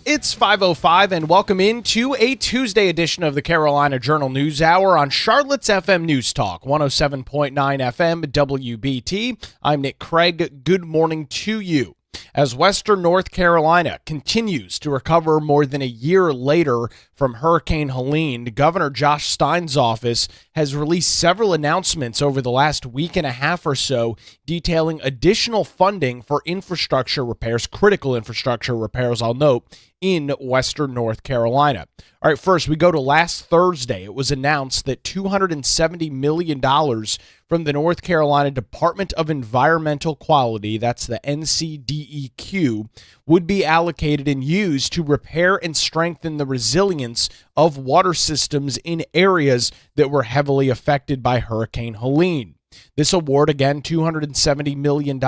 It's 5:05 and welcome into a Tuesday edition of the Carolina Journal News Hour on Charlotte's FM News Talk, 107.9 FM WBT. I'm Nick Craig. Good morning to you. As Western North Carolina continues to recover more than a year later from Hurricane Helene, Governor Josh Stein's office has released several announcements over the last week and a half or so detailing additional funding for infrastructure repairs, critical infrastructure repairs, I'll note, in Western North Carolina. All right, first we go to last Thursday. It was announced that $270 million from the North Carolina Department of Environmental Quality, that's the NCDEQ, would be allocated and used to repair and strengthen the resilience of water systems in areas that were heavily affected by Hurricane Helene. This award, again, $270 million,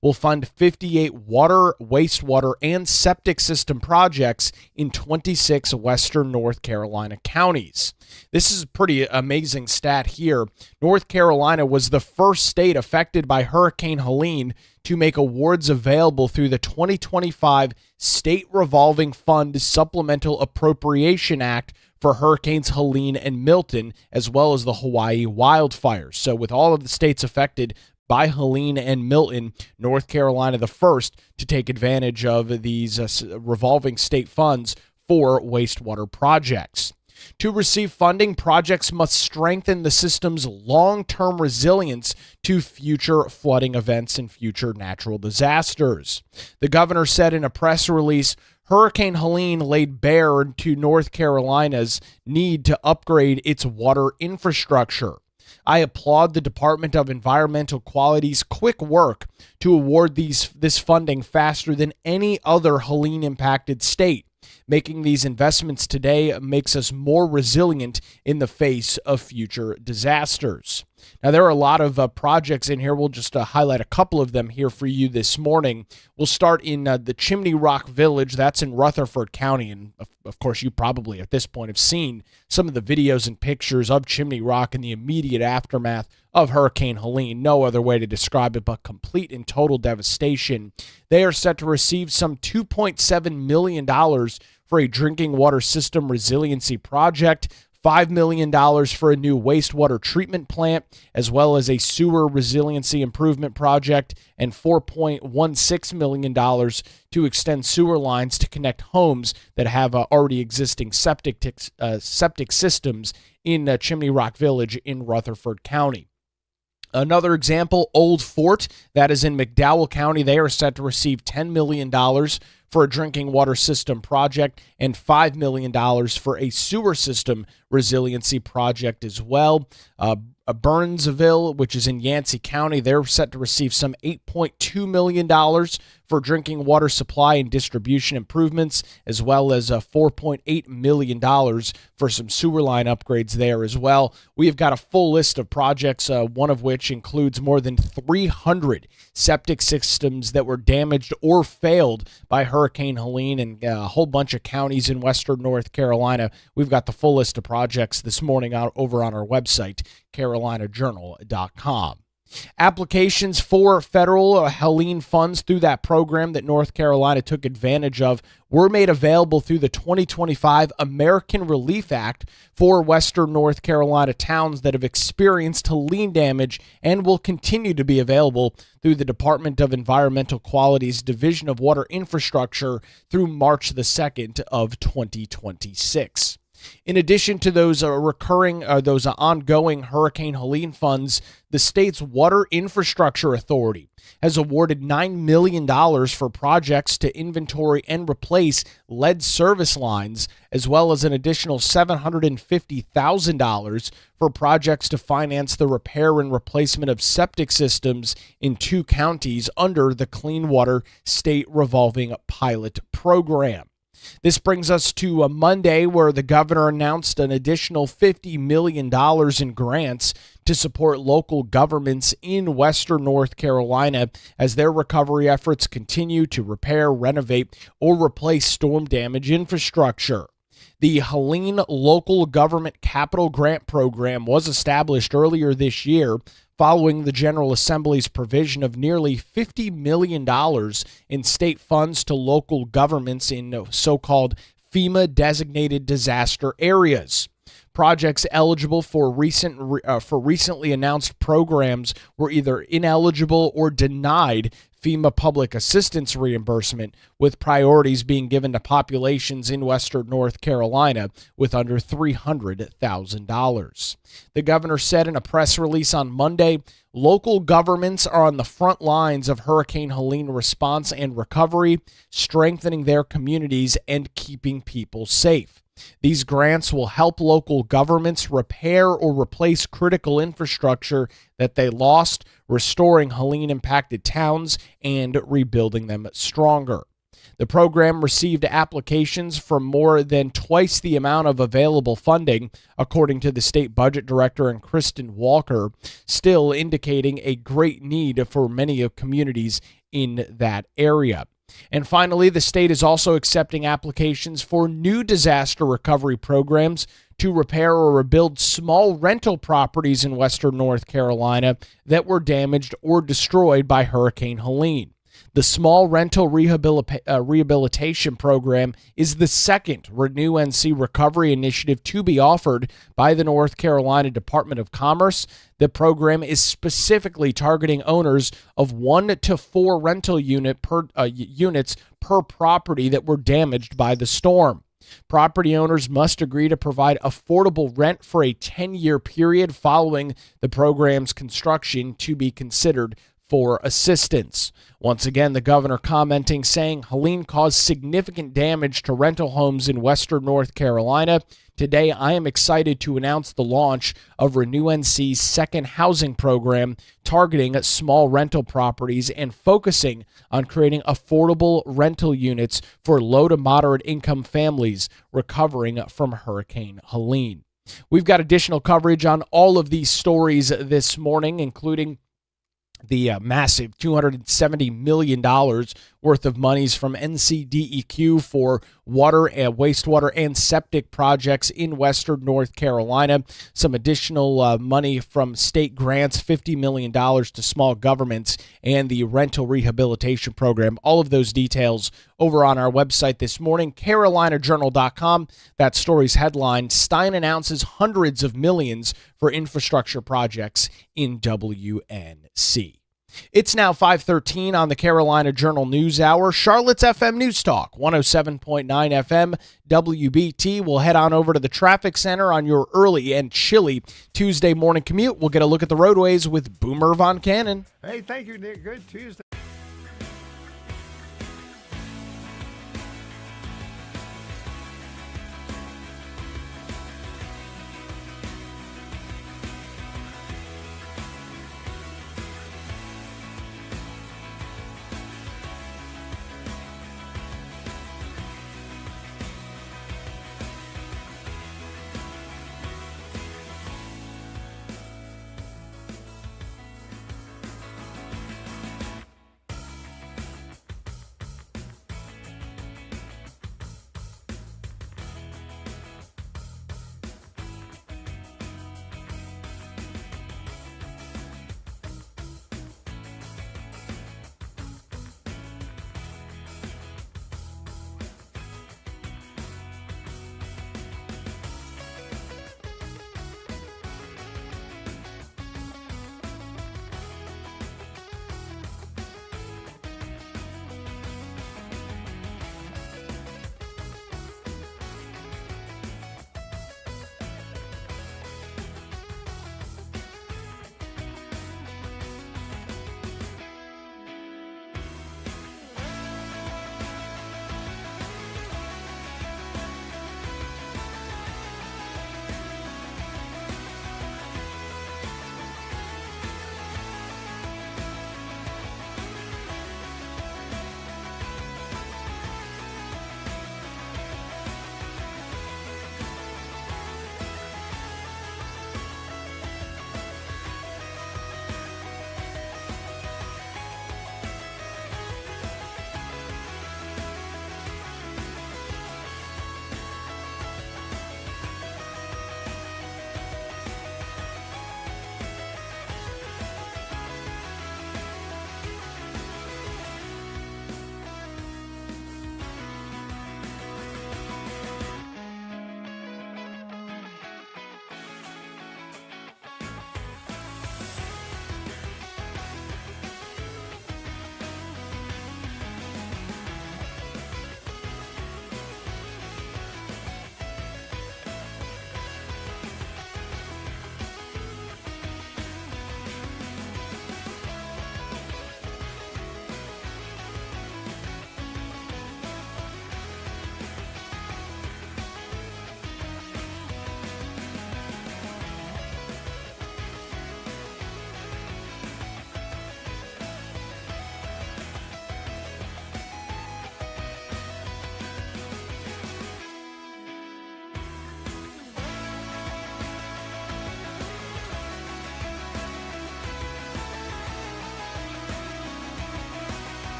will fund 58 water, wastewater, and septic system projects in 26 Western North Carolina counties. This is a pretty amazing stat here. North Carolina was the first state affected by Hurricane Helene to make awards available through the 2025 State Revolving Fund Supplemental Appropriation Act for Hurricanes Helene and Milton, as well as the Hawaii wildfires. So with all of the states affected by Helene and Milton, North Carolina the first to take advantage of these revolving state funds for wastewater projects. To receive funding, projects must strengthen the system's long-term resilience to future flooding events and future natural disasters. The governor said in a press release, Hurricane Helene laid bare to North Carolina's need to upgrade its water infrastructure. I applaud the Department of Environmental Quality's quick work to award this funding faster than any other Helene-impacted state. Making these investments today makes us more resilient in the face of future disasters. Now, there are a lot of projects in here. We'll just highlight a couple of them here for you this morning. We'll start in the Chimney Rock Village. That's in Rutherford County. And, of course, you probably at this point have seen some of the videos and pictures of Chimney Rock in the immediate aftermath of Hurricane Helene. No other way to describe it but complete and total devastation. They are set to receive some $2.7 million for a drinking water system resiliency project, $5 million for a new wastewater treatment plant, as well as a sewer resiliency improvement project, and $4.16 million to extend sewer lines to connect homes that have already existing septic systems in Chimney Rock Village in Rutherford County. Another example, Old Fort, that is in McDowell County. They are set to receive $10 million for a drinking water system project and $5 million for a sewer system resiliency project as well. Burnsville, which is in Yancey County, they're set to receive some $8.2 million for drinking water supply and distribution improvements, as well as $4.8 million for some sewer line upgrades there as well. We have got a full list of projects, one of which includes more than 300 septic systems that were damaged or failed by Hurricane Helene and a whole bunch of counties in Western North Carolina. We've got the full list of projects this morning over on our website, carolinajournal.com. Applications for federal Helene funds through that program that North Carolina took advantage of were made available through the 2025 American Relief Act for Western North Carolina towns that have experienced Helene damage and will continue to be available through the Department of Environmental Quality's Division of Water Infrastructure through March the 2nd of 2026. In addition to those ongoing Hurricane Helene funds, the state's Water Infrastructure Authority has awarded $9 million for projects to inventory and replace lead service lines, as well as an additional $750,000 for projects to finance the repair and replacement of septic systems in 2 counties under the Clean Water State Revolving Pilot Program. This brings us to a Monday where the governor announced an additional $50 million in grants to support local governments in Western North Carolina as their recovery efforts continue to repair, renovate, or replace storm damage infrastructure. The Helene Local Government Capital Grant Program was established earlier this year following the General Assembly's provision of nearly $50 million in state funds to local governments in so-called FEMA-designated disaster areas. Projects eligible for recently announced programs were either ineligible or denied FEMA public assistance reimbursement, with priorities being given to populations in western North Carolina with under $300,000. The governor said in a press release on Monday, local governments are on the front lines of Hurricane Helene response and recovery, strengthening their communities and keeping people safe. These grants will help local governments repair or replace critical infrastructure that they lost, restoring Helene-impacted towns and rebuilding them stronger. The program received applications from more than twice the amount of available funding, according to the state budget director and Kristen Walker, still indicating a great need for many communities in that area. And finally, the state is also accepting applications for new disaster recovery programs to repair or rebuild small rental properties in western North Carolina that were damaged or destroyed by Hurricane Helene. The Small Rental Rehabilitation Program is the second WNC recovery initiative to be offered by the North Carolina Department of Commerce. The program is specifically targeting owners of 1 to 4 rental units per property that were damaged by the storm. Property owners must agree to provide affordable rent for a 10-year period following the program's construction to be considered for assistance. Once again, the governor commenting, saying Helene caused significant damage to rental homes in western North Carolina. Today, I am excited to announce the launch of WNC's second housing program targeting small rental properties and focusing on creating affordable rental units for low to moderate income families recovering from Hurricane Helene. We've got additional coverage on all of these stories this morning, including the massive $270 million worth of monies from NCDEQ for water and wastewater and septic projects in western North Carolina. Some additional money from state grants, $50 million to small governments, and the rental rehabilitation program. All of those details over on our website this morning, carolinajournal.com. That story's headline, Stein announces hundreds of millions for infrastructure projects in WNC. It's now 5:13 on the Carolina Journal News Hour. Charlotte's FM News Talk, 107.9 FM, WBT. We'll head on over to the traffic center on your early and chilly Tuesday morning commute. We'll get a look at the roadways with Boomer Von Cannon. Hey, thank you, Nick. Good Tuesday.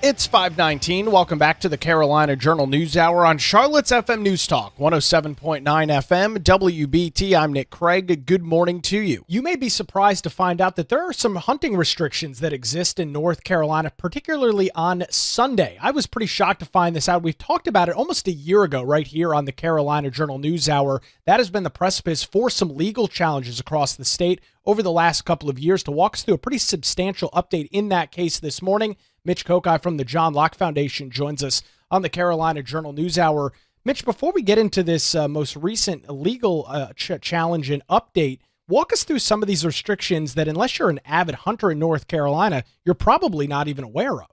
It's 5:19. Welcome back to the Carolina Journal News Hour on Charlotte's FM News Talk, 107.9 FM, WBT. I'm Nick Craig. Good morning to you. You may be surprised to find out that there are some hunting restrictions that exist in North Carolina, particularly on Sunday. I was pretty shocked to find this out. We've talked about it almost a year ago right here on the Carolina Journal News Hour. That has been the precipice for some legal challenges across the state over the last couple of years. To walk us through a pretty substantial update in that case this morning, Mitch Kokai from the John Locke Foundation joins us on the Carolina Journal News Hour. Mitch, before we get into this most recent legal challenge and update, walk us through some of these restrictions that, unless you're an avid hunter in North Carolina, you're probably not even aware of.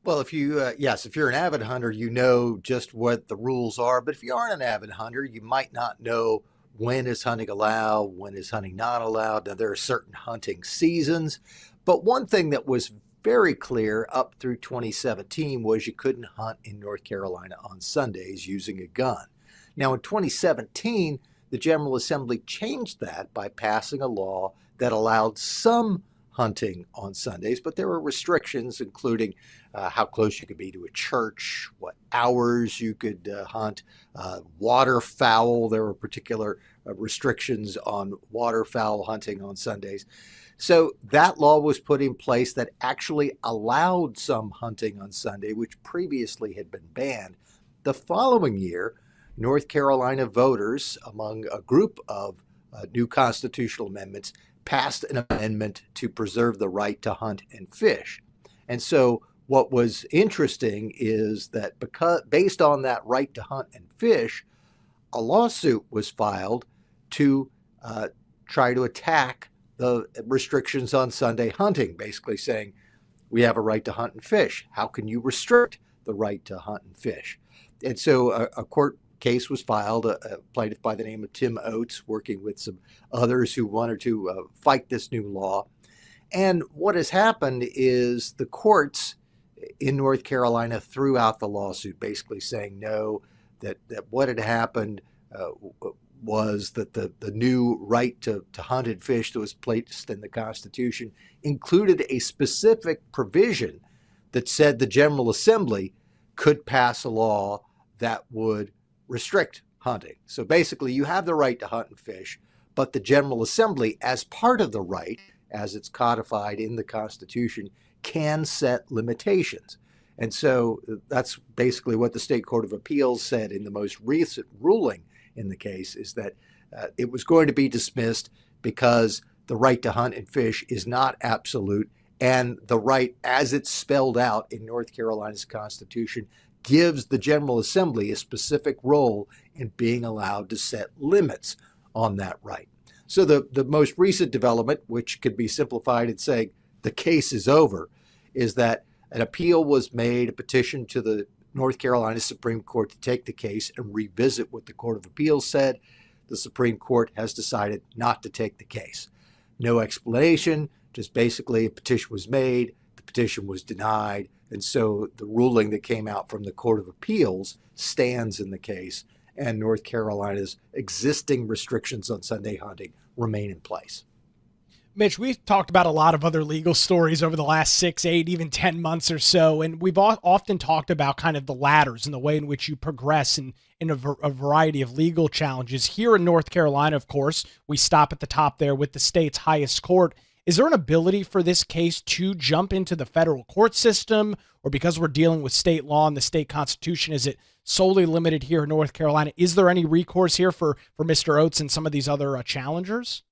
Well, if you're an avid hunter, you know just what the rules are. But if you aren't an avid hunter, you might not know when is hunting allowed, when is hunting not allowed. Now, there are certain hunting seasons. But one thing that was very clear up through 2017 was you couldn't hunt in North Carolina on Sundays using a gun. Now, in 2017, the General Assembly changed that by passing a law that allowed some hunting on Sundays, but there were restrictions, including how close you could be to a church, what hours you could hunt, waterfowl. There were particular restrictions on waterfowl hunting on Sundays. So that law was put in place that actually allowed some hunting on Sunday, which previously had been banned. The following year, North Carolina voters, among a group of new constitutional amendments, passed an amendment to preserve the right to hunt and fish. And so what was interesting is that based on that right to hunt and fish, a lawsuit was filed to try to attack the restrictions on Sunday hunting, basically saying, we have a right to hunt and fish. How can you restrict the right to hunt and fish? And so a court case was filed, a plaintiff by the name of Tim Oates, working with some others who wanted to fight this new law. And what has happened is the courts in North Carolina threw out the lawsuit, basically saying no, that what had happened was that the new right to hunt and fish that was placed in the Constitution included a specific provision that said the General Assembly could pass a law that would restrict hunting. So basically, you have the right to hunt and fish, but the General Assembly, as part of the right, as it's codified in the Constitution, can set limitations. And so that's basically what the State Court of Appeals said in the most recent ruling in the case, is that it was going to be dismissed because the right to hunt and fish is not absolute, and the right, as it's spelled out in North Carolina's Constitution, gives the General Assembly a specific role in being allowed to set limits on that right. So the most recent development, which could be simplified in saying the case is over, is that an appeal was made, a petition to the North Carolina Supreme Court to take the case and revisit what the Court of Appeals said. The Supreme Court has decided not to take the case. No explanation, just basically a petition was made, the petition was denied, and so the ruling that came out from the Court of Appeals stands in the case, and North Carolina's existing restrictions on Sunday hunting remain in place. Mitch, we've talked about a lot of other legal stories over the last 6, 8, even 10 months or so, and we've often talked about kind of the ladders and the way in which you progress in a variety of legal challenges. Here in North Carolina, of course, we stop at the top there with the state's highest court. Is there an ability for this case to jump into the federal court system, or because we're dealing with state law and the state constitution, is it solely limited here in North Carolina? Is there any recourse here for Mr. Oates and some of these other challengers?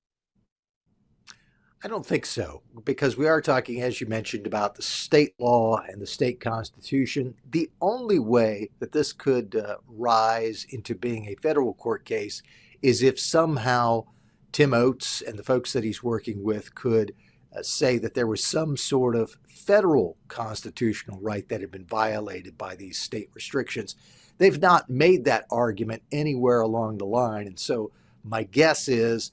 I don't think so, because we are talking, as you mentioned, about the state law and the state constitution. The only way that this could rise into being a federal court case is if somehow Tim Oates and the folks that he's working with could say that there was some sort of federal constitutional right that had been violated by these state restrictions. They've not made that argument anywhere along the line. And so my guess is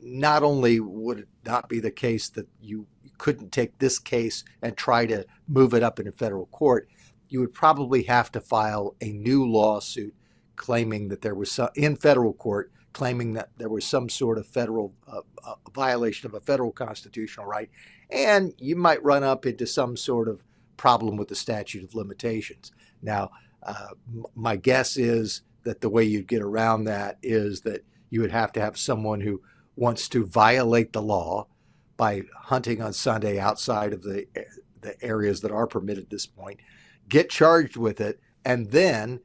not only would it not be the case that you couldn't take this case and try to move it up in a federal court, you would probably have to file a new lawsuit claiming that there was in federal court, claiming that there was some sort of federal violation of a federal constitutional right, and you might run up into some sort of problem with the statute of limitations. Now, my guess is that the way you'd get around that is that you would have to have someone who wants to violate the law by hunting on Sunday outside of the areas that are permitted at this point, get charged with it, and then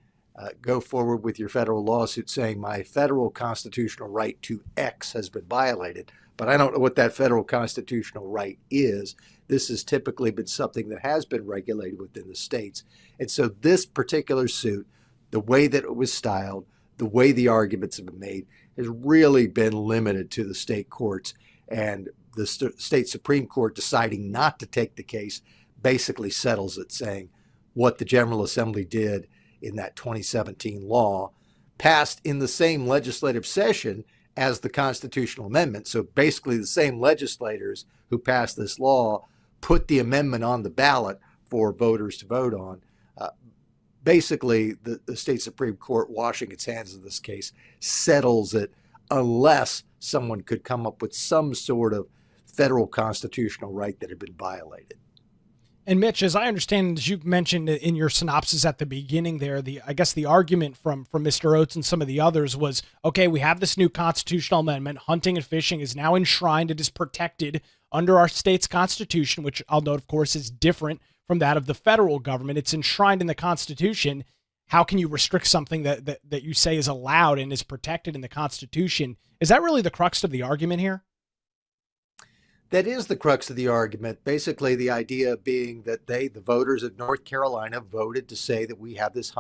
go forward with your federal lawsuit saying my federal constitutional right to X has been violated, but I don't know what that federal constitutional right is. This has typically been something that has been regulated within the states. And so this particular suit, the way that it was styled, the way the arguments have been made, has really been limited to the state courts, and the state Supreme Court deciding not to take the case basically settles it, saying what the General Assembly did in that 2017 law passed in the same legislative session as the constitutional amendment. So basically the same legislators who passed this law put the amendment on the ballot for voters to vote on. Basically, the state Supreme Court, washing its hands of this case, settles it unless someone could come up with some sort of federal constitutional right that had been violated. And Mitch, as I understand, as you mentioned in your synopsis at the beginning there, I guess the argument from Mr. Oates and some of the others was, okay, we have this new constitutional amendment. Hunting and fishing is now enshrined. It is protected under our state's constitution, which I'll note, of course, is different from that of the federal government. It's enshrined in the Constitution. How can you restrict something that you say is allowed and is protected in the Constitution? Is that really the crux of the argument here? That is the crux of the argument. Basically, the idea being that the voters of North Carolina, voted to say that we have this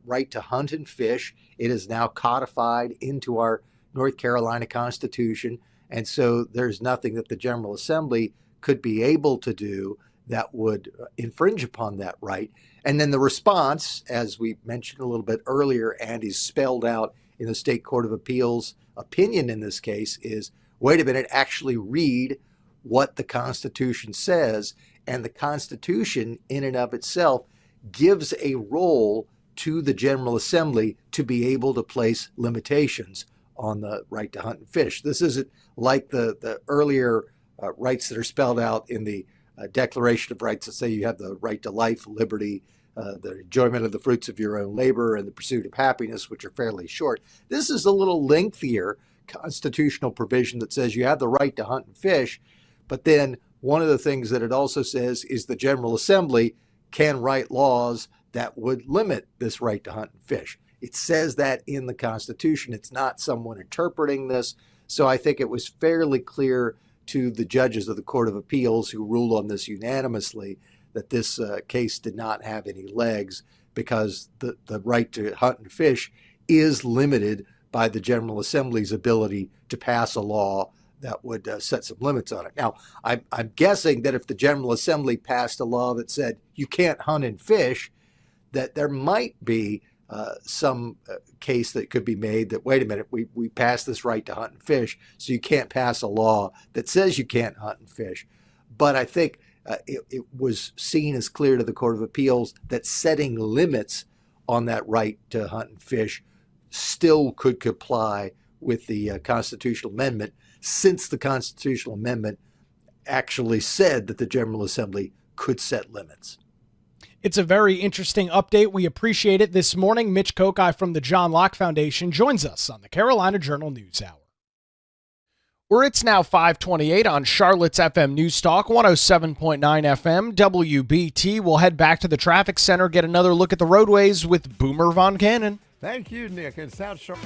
right to hunt and fish. It is now codified into our North Carolina Constitution. And so there's nothing that the General Assembly could be able to do that would infringe upon that right. And then the response, as we mentioned a little bit earlier, and is spelled out in the State Court of Appeals opinion in this case, is, wait a minute, actually read what the Constitution says. And the Constitution in and of itself gives a role to the General Assembly to be able to place limitations on the right to hunt and fish. This isn't like the earlier rights that are spelled out in the Declaration of Rights that say you have the right to life, liberty, the enjoyment of the fruits of your own labor, and the pursuit of happiness, which are fairly short. This is a little lengthier constitutional provision that says you have the right to hunt and fish, but then one of the things that it also says is the General Assembly can write laws that would limit this right to hunt and fish. It says that in the Constitution. It's not someone interpreting this. So I think it was fairly clear to the judges of the Court of Appeals who ruled on this unanimously that this case did not have any legs, because the right to hunt and fish is limited by the General Assembly's ability to pass a law that would set some limits on it. Now, I'm guessing that if the General Assembly passed a law that said you can't hunt and fish, that there might be some case that could be made that, wait a minute, we passed this right to hunt and fish, so you can't pass a law that says you can't hunt and fish. But I think it was seen as clear to the Court of Appeals that setting limits on that right to hunt and fish still could comply with the constitutional amendment, since the constitutional amendment actually said that the General Assembly could set limits. It's a very interesting update. We appreciate it this morning. Mitch Kokai from the John Locke Foundation joins us on the Carolina Journal News Hour. Where it's now 5:28 on Charlotte's FM News Talk, 107.9 FM, WBT. We'll head back to the traffic center, get another look at the roadways with Boomer Von Cannon. Thank you, Nick. In South Charlotte.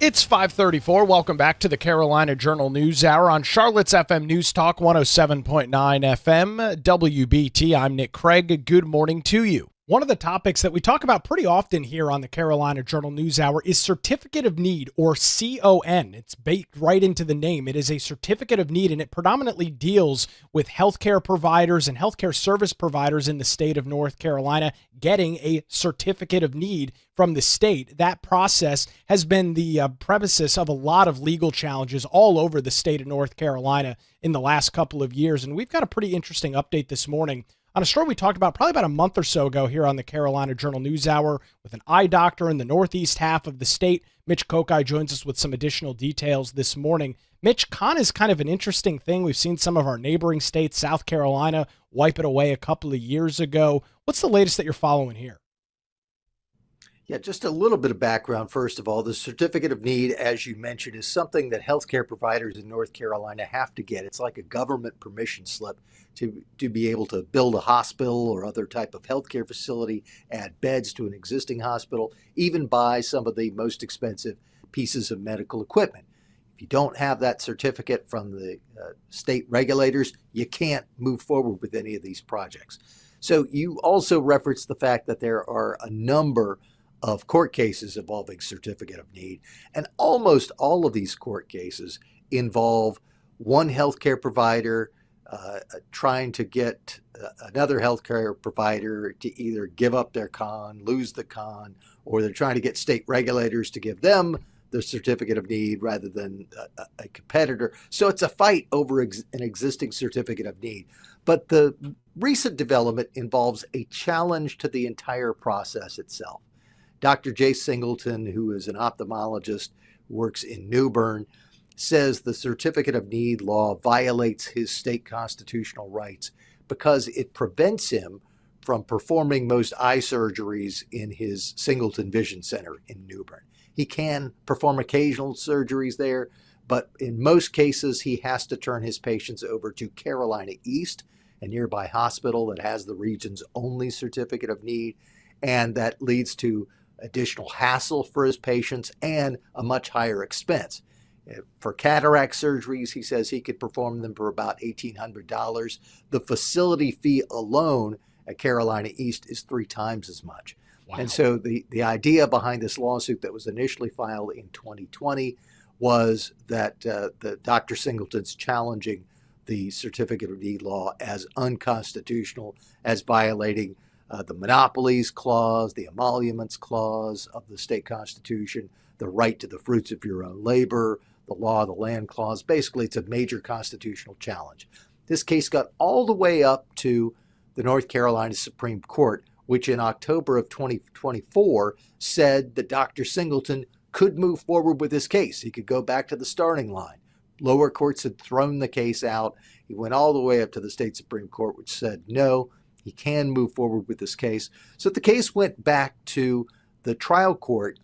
It's 5:34. Welcome back to the Carolina Journal News Hour on Charlotte's FM News Talk 107.9 FM WBT. I'm Nick Craig. Good morning to you. One of the topics that we talk about pretty often here on the Carolina Journal News Hour is Certificate of Need, or CON. It's baked right into the name. It is a certificate of need, and it predominantly deals with healthcare providers and healthcare service providers in the state of North Carolina getting a certificate of need from the state. That process has been the premises of a lot of legal challenges all over the state of North Carolina in the last couple of years, and we've got a pretty interesting update this morning on a story we talked about probably about a month or so ago here on the Carolina Journal News Hour with an eye doctor in the northeast half of the state. Mitch Kokai joins us with some additional details this morning. Mitch, CON is kind of an interesting thing. We've seen some of our neighboring states, South Carolina, wipe it away a couple of years ago. What's the latest that you're following here? Yeah, just a little bit of background. First of all, the certificate of need, as you mentioned, is something that healthcare providers in North Carolina have to get. It's like a government permission slip to be able to build a hospital or other type of healthcare facility, add beds to an existing hospital, even buy some of the most expensive pieces of medical equipment. If you don't have that certificate from the state regulators, you can't move forward with any of these projects. So you also referenced the fact that there are a number of court cases involving certificate of need, and almost all of these court cases involve one healthcare provider trying to get another healthcare provider to either give up their CON, lose the CON, or they're trying to get state regulators to give them the certificate of need rather than a competitor. So it's a fight over an existing certificate of need. But the recent development involves a challenge to the entire process itself. Dr. Jay Singleton, who is an ophthalmologist, works in New Bern, says the certificate of need law violates his state constitutional rights because it prevents him from performing most eye surgeries in his Singleton Vision Center in New Bern. He can perform occasional surgeries there, but in most cases, he has to turn his patients over to Carolina East, a nearby hospital that has the region's only certificate of need, and that leads to additional hassle for his patients and a much higher expense. For cataract surgeries, he says he could perform them for about $1,800. The facility fee alone at Carolina East is 3 times as much. Wow. And so the idea behind this lawsuit that was initially filed in 2020 was that the Dr. Singleton's challenging the certificate of need law as unconstitutional, as violating the monopolies clause, the emoluments clause of the state constitution, the right to the fruits of your own labor, the law of the land clause. Basically, it's a major constitutional challenge. This case got all the way up to the North Carolina Supreme Court, which in October of 2024 said that Dr. Singleton could move forward with this case. He could go back to the starting line. Lower courts had thrown the case out. He went all the way up to the state Supreme Court, which said no, he can move forward with this case. So the case went back to the trial court,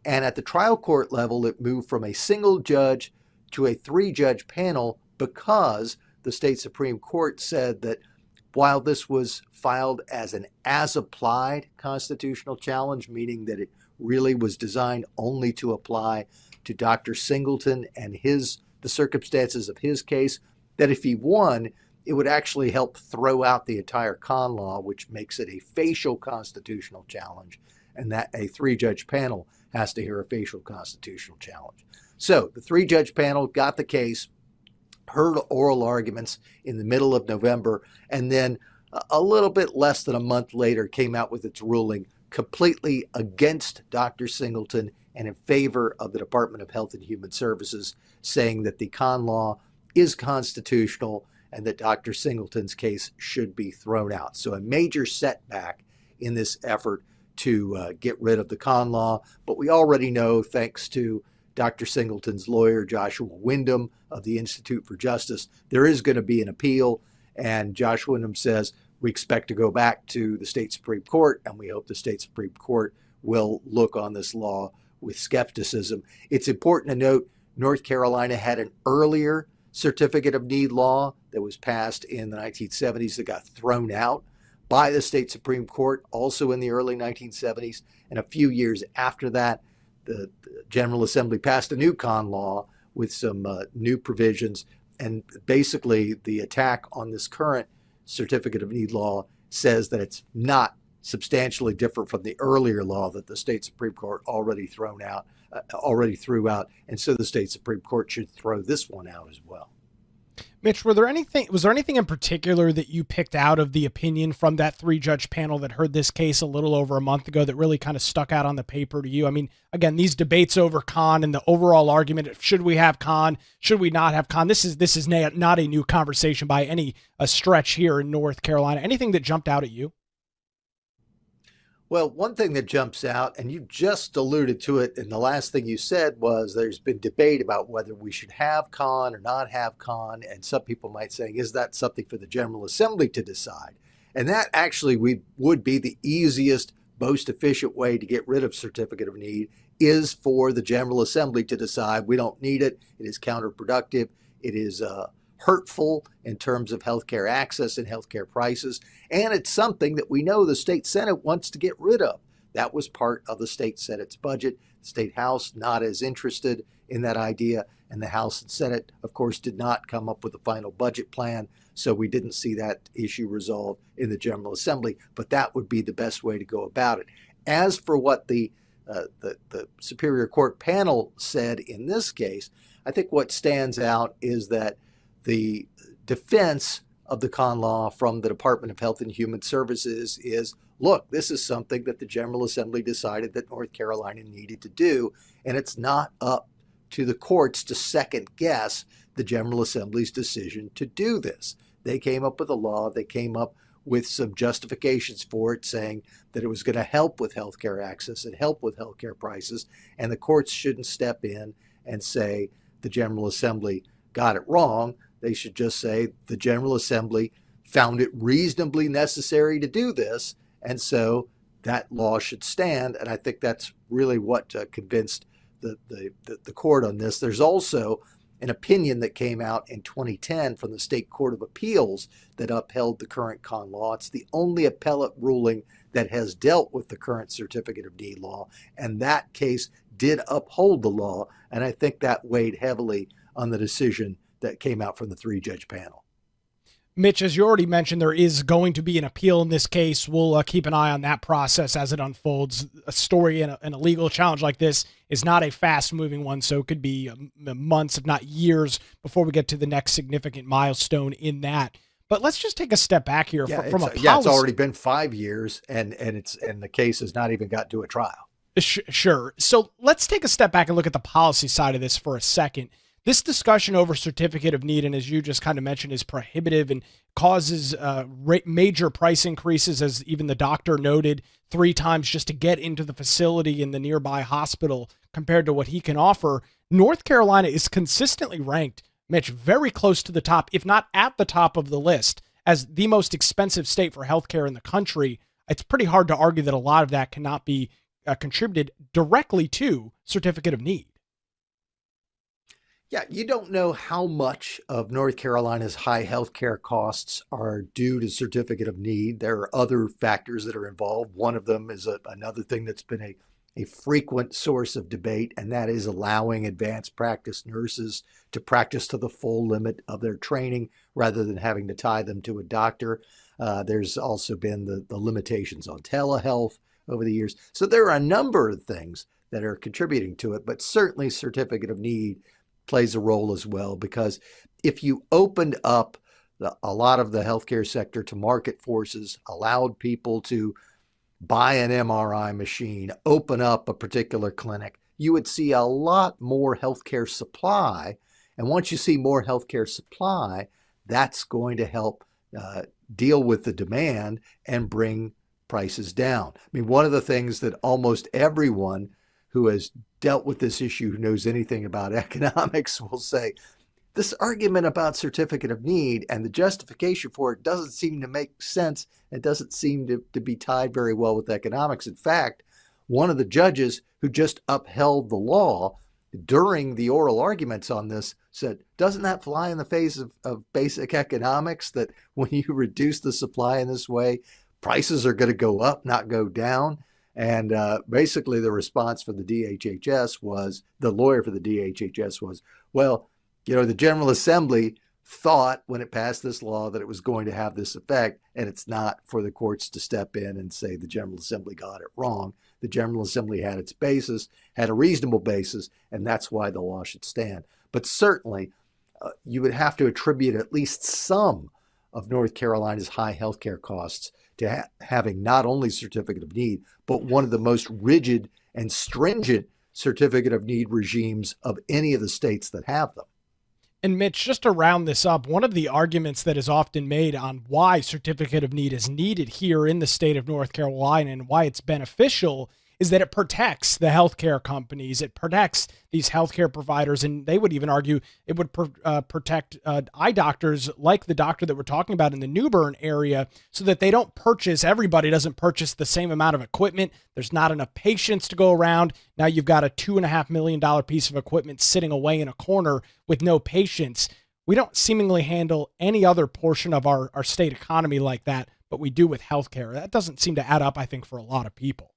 and at the trial court level, it moved from a single judge to a 3-judge panel because the state Supreme Court said that while this was filed as an as-applied constitutional challenge, meaning that it really was designed only to apply to Dr. Singleton and the circumstances of his case, that if he won, it would actually help throw out the entire CON law, which makes it a facial constitutional challenge, and that a 3-judge panel has to hear a facial constitutional challenge. So the 3-judge panel got the case, heard oral arguments in the middle of November, and then a little bit less than a month later came out with its ruling completely against Dr. Singleton and in favor of the Department of Health and Human Services, saying that the CON law is constitutional and that Dr. Singleton's case should be thrown out. So a major setback in this effort to get rid of the CON law. But we already know, thanks to Dr. Singleton's lawyer, Joshua Wyndham of the Institute for Justice, there is going to be an appeal. And Josh Wyndham says, we expect to go back to the state Supreme Court, and we hope the state Supreme Court will look on this law with skepticism. It's important to note North Carolina had an earlier certificate of need law that was passed in the 1970s that got thrown out by the state Supreme Court, also in the early 1970s. And a few years after that, the General Assembly passed a new con law with some new provisions. And basically, the attack on this current certificate of need law says that it's not substantially different from the earlier law that the state Supreme Court already threw out. And so the state Supreme Court should throw this one out as well. Mitch, was there anything in particular that you picked out of the opinion from that 3-judge panel that heard this case a little over a month ago that really kind of stuck out on the paper to you? I mean, again, these debates over con and the overall argument, should we have con, should we not have con? This is not a new conversation by any stretch here in North Carolina. Anything that jumped out at you? Well, one thing that jumps out, and you just alluded to it, and the last thing you said was there's been debate about whether we should have con or not have con, and some people might say, is that something for the General Assembly to decide? And that actually would be the easiest, most efficient way to get rid of certificate of need is for the General Assembly to decide we don't need it. It is counterproductive. It is hurtful in terms of healthcare access and healthcare prices. And it's something that we know the state Senate wants to get rid of. That was part of the state Senate's budget. The state House not as interested in that idea. And the House and Senate, of course, did not come up with a final budget plan. So we didn't see that issue resolved in the General Assembly. But that would be the best way to go about it. As for what the Superior Court panel said in this case, I think what stands out is that the defense of the con law from the Department of Health and Human Services is, look, this is something that the General Assembly decided that North Carolina needed to do, and it's not up to the courts to second guess the General Assembly's decision to do this. They came up with a law, they came up with some justifications for it, saying that it was going to help with healthcare access and help with healthcare prices, and the courts shouldn't step in and say the General Assembly got it wrong. They should just say the General Assembly found it reasonably necessary to do this, and so that law should stand. And I think that's really what convinced the court on this. There's also an opinion that came out in 2010 from the State Court of Appeals that upheld the current con law. It's the only appellate ruling that has dealt with the current certificate of need law, and that case did uphold the law, and I think that weighed heavily on the decision that came out from the 3-judge panel. Mitch, as you already mentioned, there is going to be an appeal in this case. We'll keep an eye on that process as it unfolds. A story and a legal challenge like this is not a fast-moving one, so it could be months, if not years, before we get to the next significant milestone in that. But let's just take a step back here from a policy. Yeah, it's already been 5 years, and the case has not even got to a trial. Sure. So let's take a step back and look at the policy side of this for a second. This discussion over certificate of need, and as you just kind of mentioned, is prohibitive and causes major price increases, as even the doctor noted 3 times just to get into the facility in the nearby hospital compared to what he can offer. North Carolina is consistently ranked, Mitch, very close to the top, if not at the top of the list, as the most expensive state for healthcare in the country. It's pretty hard to argue that a lot of that cannot be contributed directly to certificate of need. Yeah, you don't know how much of North Carolina's high healthcare costs are due to certificate of need. There are other factors that are involved. One of them is another thing that's been a frequent source of debate, and that is allowing advanced practice nurses to practice to the full limit of their training rather than having to tie them to a doctor. There's also been the limitations on telehealth over the years. So there are a number of things that are contributing to it, but certainly certificate of need plays a role as well, because if you opened up a lot of the healthcare sector to market forces, allowed people to buy an MRI machine, open up a particular clinic, you would see a lot more healthcare supply. And once you see more healthcare supply, that's going to help deal with the demand and bring prices down. I mean, one of the things that almost everyone who has dealt with this issue, who knows anything about economics, will say, this argument about certificate of need and the justification for it doesn't seem to make sense. It doesn't seem to be tied very well with economics. In fact, one of the judges who just upheld the law during the oral arguments on this said, doesn't that fly in the face of basic economics, that when you reduce the supply in this way, prices are going to go up, not go down? And basically the response for the DHHS was, the lawyer for the DHHS was, well, the General Assembly thought when it passed this law that it was going to have this effect, and it's not for the courts to step in and say the General Assembly got it wrong. The General Assembly had its basis, had a reasonable basis, and that's why the law should stand. But certainly, you would have to attribute at least some of North Carolina's high healthcare costs to having not only certificate of need, but one of the most rigid and stringent certificate of need regimes of any of the states that have them. And Mitch, just to round this up, one of the arguments that is often made on why certificate of need is needed here in the state of North Carolina and why it's beneficial is that it protects the healthcare companies. It protects these healthcare providers, and they would even argue it would protect eye doctors like the doctor that we're talking about in the New Bern area, so that they don't purchase, everybody doesn't purchase the same amount of equipment. There's not enough patients to go around. Now you've got a $2.5 million piece of equipment sitting away in a corner with no patients. We don't seemingly handle any other portion of our state economy like that, but we do with healthcare. That doesn't seem to add up, I think, for a lot of people.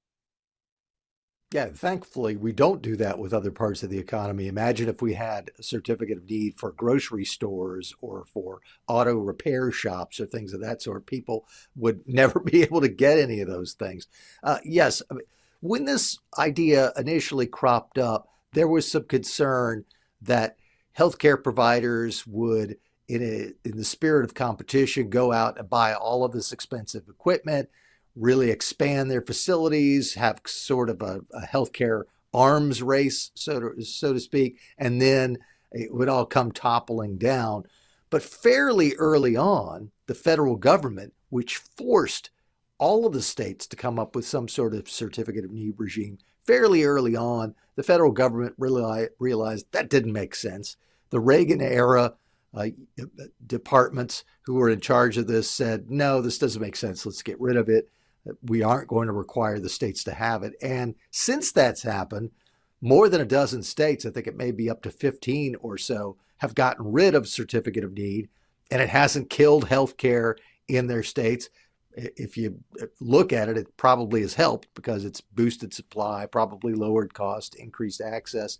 Yeah, thankfully, we don't do that with other parts of the economy. Imagine if we had a certificate of need for grocery stores or for auto repair shops or things of that sort. People would never be able to get any of those things. Yes, I mean, when this idea initially cropped up, there was some concern that healthcare providers would, in the spirit of competition, go out and buy all of this expensive equipment, really expand their facilities, have sort of a healthcare arms race, so to speak, and then it would all come toppling down. But fairly early on, the federal government, which forced all of the states to come up with some sort of certificate of need regime, fairly early on, the federal government realized that didn't make sense. The Reagan era departments who were in charge of this said, no, this doesn't make sense. Let's get rid of it. We aren't going to require the states to have it. And since that's happened, more than a dozen states, I think it may be up to 15 or so, have gotten rid of certificate of need, and it hasn't killed healthcare in their states. If you look at it, it probably has helped because it's boosted supply, probably lowered cost, increased access.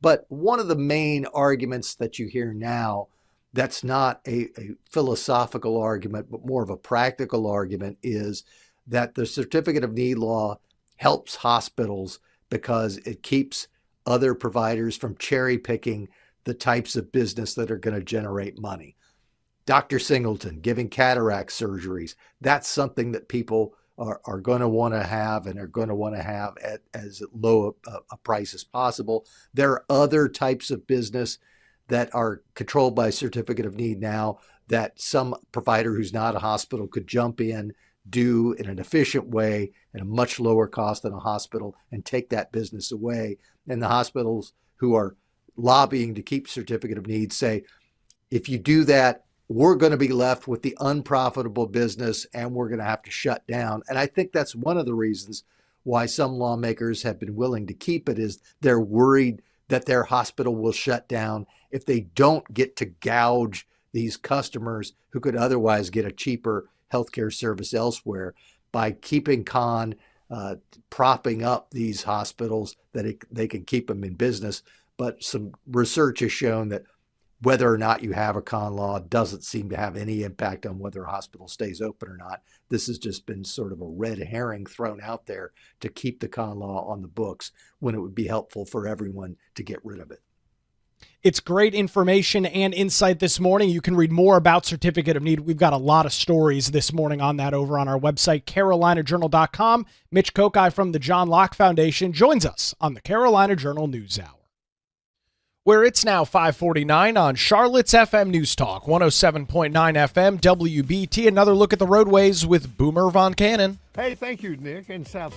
But one of the main arguments that you hear now, that's not a philosophical argument, but more of a practical argument, is that the certificate of need law helps hospitals because it keeps other providers from cherry picking the types of business that are going to generate money. Dr. Singleton giving cataract surgeries, that's something that people are going to want to have and are going to want to have at as low a price as possible. There are other types of business that are controlled by certificate of need now that some provider who's not a hospital could jump in, do in an efficient way at a much lower cost than a hospital, and take that business away. And the hospitals who are lobbying to keep certificate of need say, if you do that, we're going to be left with the unprofitable business and we're going to have to shut down. And I think that's one of the reasons why some lawmakers have been willing to keep it, is they're worried that their hospital will shut down if they don't get to gouge these customers who could otherwise get a cheaper healthcare service elsewhere by keeping propping up these hospitals, that they can keep them in business. But some research has shown that whether or not you have a con law doesn't seem to have any impact on whether a hospital stays open or not. This has just been sort of a red herring thrown out there to keep the con law on the books when it would be helpful for everyone to get rid of it. It's great information and insight this morning. You can read more about certificate of need. We've got a lot of stories this morning on that over on our website, carolinajournal.com. Mitch Kokai from the John Locke Foundation joins us on the Carolina Journal News Hour, where it's now 5:49 on Charlotte's FM News Talk, 107.9 FM, WBT. Another look at the roadways with Boomer Von Cannon. Hey, thank you, Nick. In South.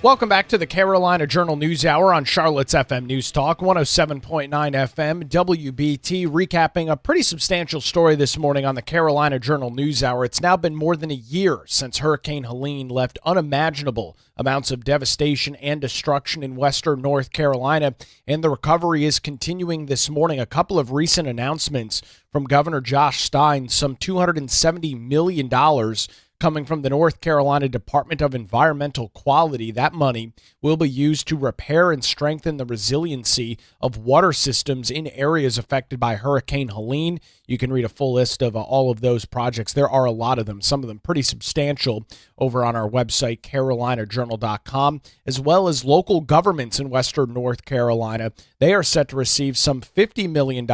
Welcome back to the Carolina Journal News Hour on Charlotte's FM News Talk, 107.9 FM, WBT, recapping a pretty substantial story this morning on the Carolina Journal News Hour. It's now been more than a year since Hurricane Helene left unimaginable amounts of devastation and destruction in western North Carolina, and the recovery is continuing this morning. A couple of recent announcements from Governor Josh Stein, some $270 million coming from the North Carolina Department of Environmental Quality. That money will be used to repair and strengthen the resiliency of water systems in areas affected by Hurricane Helene. You can read a full list of all of those projects. There are a lot of them, some of them pretty substantial, over on our website, carolinajournal.com, as well as local governments in western North Carolina. They are set to receive some $50 million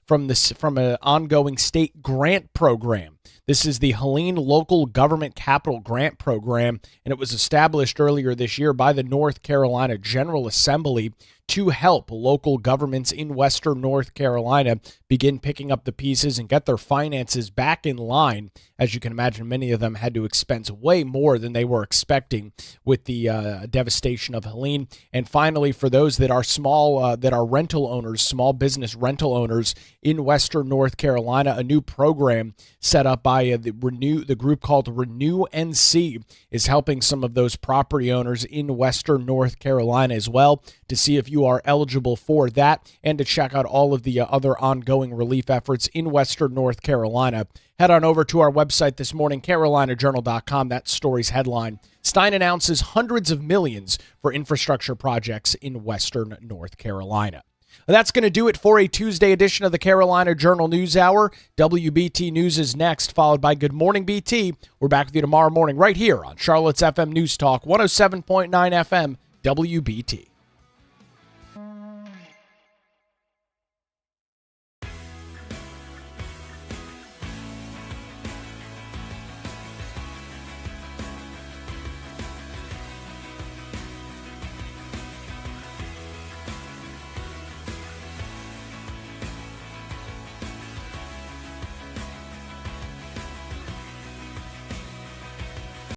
from an ongoing state grant program. This is the Helene Local Government Capital Grant Program, and it was established earlier this year by the North Carolina General Assembly to help local governments in western North Carolina begin picking up the pieces and get their finances back in line. As you can imagine, many of them had to expense way more than they were expecting with the devastation of Helene. And finally, for those that are that are rental owners, small business rental owners in western North Carolina, a new program set up by the group called WNC is helping some of those property owners in western North Carolina as well, to see if you are eligible for that and to check out all of the other ongoing relief efforts in western North Carolina. Head on over to our website this morning, carolinajournal.com. That story's headline: Stein announces hundreds of millions for infrastructure projects in western North Carolina. That's going to do it for a Tuesday edition of the Carolina Journal News Hour. WBT News is next, followed by Good Morning BT. We're back with you tomorrow morning right here on Charlotte's FM News Talk, 107.9 FM, WBT.